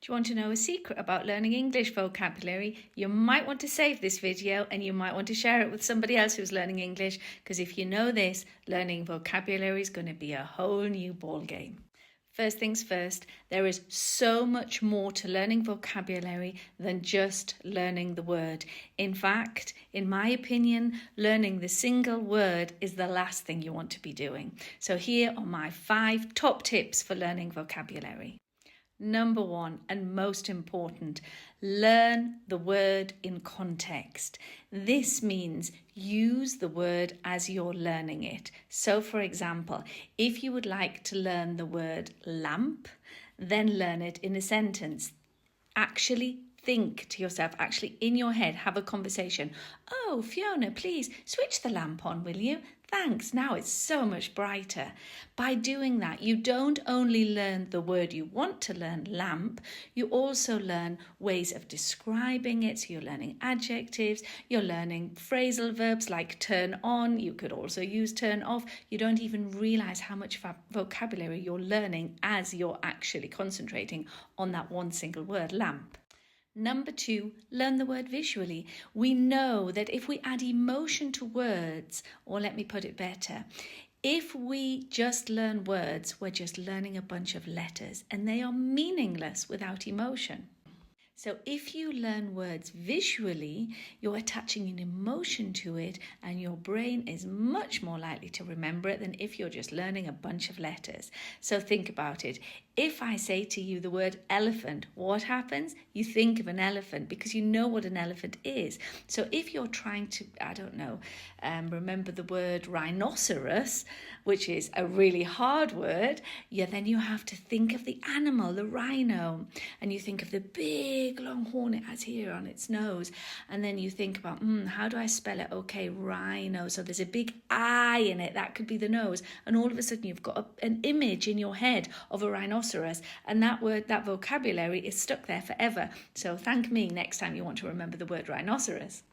Do you want to know a secret about learning English vocabulary? You might want to save this video and you might want to share it with somebody else who's learning English, because if you know this, learning vocabulary is going to be a whole new ball game. First things first, there is so much more to learning vocabulary than just learning the word. In fact, in my opinion, learning the single word is the last thing you want to be doing. So here are my 5 top tips for learning vocabulary. Number 1, and most important, learn the word in context. This means use the word as you're learning it. So, for example, if you would like to learn the word lamp, then learn it in a sentence. Actually think to yourself, actually in your head, have a conversation. Oh, Fiona, please switch the lamp on, will you? Thanks, now it's so much brighter. By doing that, you don't only learn the word you want to learn, lamp, you also learn ways of describing it. So you're learning adjectives, you're learning phrasal verbs like turn on, you could also use turn off. You don't even realize how much vocabulary you're learning as you're actually concentrating on that one single word, lamp. Number 2, learn the word visually. We know that if we add emotion to words, or let me put it better, if we just learn words, we're just learning a bunch of letters and they are meaningless without emotion. So if you learn words visually, you're attaching an emotion to it and your brain is much more likely to remember it than if you're just learning a bunch of letters. So think about it. If I say to you the word elephant, what happens? You think of an elephant because you know what an elephant is. So if you're trying to, remember the word rhinoceros, which is a really hard word, then you have to think of the animal, the rhino, and you think of the big long horn it has here on its nose, and then you think about, how do I spell it? Okay, rhino. So there's a big I in it, that could be the nose, and all of a sudden you've got an image in your head of a rhinoceros. And that word, that vocabulary is stuck there forever. So thank me next time you want to remember the word rhinoceros.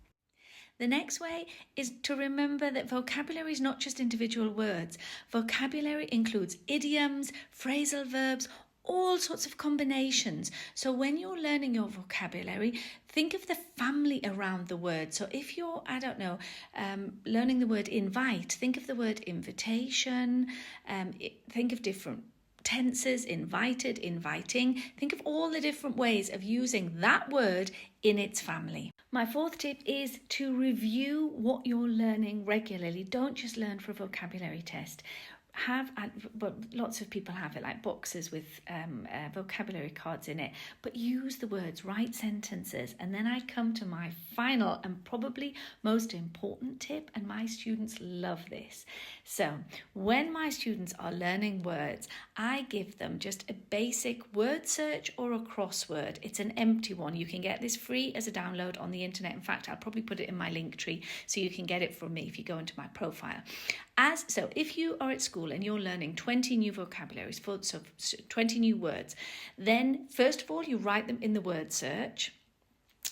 The next way is to remember that vocabulary is not just individual words. Vocabulary includes idioms, phrasal verbs, all sorts of combinations. So when you're learning your vocabulary, think of the family around the word. So if you're, learning the word invite, think of the word invitation, think of different tenses, invited, inviting. Think of all the different ways of using that word in its family. My 4th tip is to review what you're learning regularly. Don't just learn for a vocabulary test. Lots of people have it, like boxes with vocabulary cards in it, but use the words, write sentences. And then I come to my final and probably most important tip, and my students love this. So when my students are learning words, I give them just a basic word search or a crossword. It's an empty one. You can get this free as a download on the internet. In fact, I'll probably put it in my link tree so you can get it from me if you go into my profile. So if you are at school and you're learning 20 new vocabularies, 20 new words, then first of all, you write them in the word search.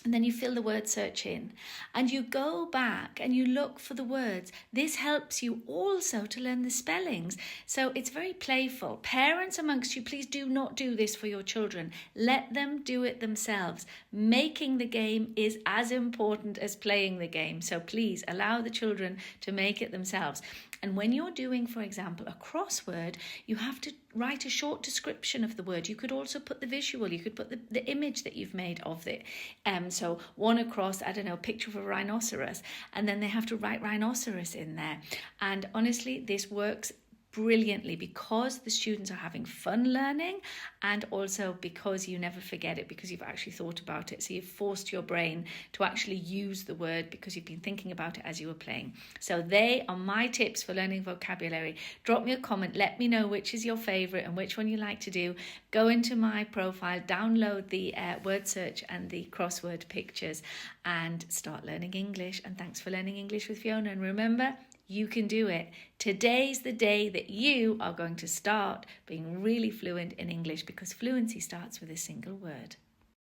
And then you fill the word search in and you go back and you look for the words. This helps you also to learn the spellings. So it's very playful. Parents amongst you, please do not do this for your children. Let them do it themselves. Making the game is as important as playing the game. So please allow the children to make it themselves. And when you're doing, for example, a crossword, you have to write a short description of the word. You could also put the visual. You could put the image that you've made of it. So one across, picture of a rhinoceros. And then they have to write rhinoceros in there. And honestly, this works brilliantly because the students are having fun learning, and also because you never forget it because you've actually thought about it. So you've forced your brain to actually use the word because you've been thinking about it as you were playing. So they are my tips for learning vocabulary. Drop me a comment, let me know which is your favorite and which one you like to do. Go into my profile, download the word search and the crossword pictures and start learning English. And thanks for learning English with Fiona. And remember, you can do it. Today's the day that you are going to start being really fluent in English, because fluency starts with a single word.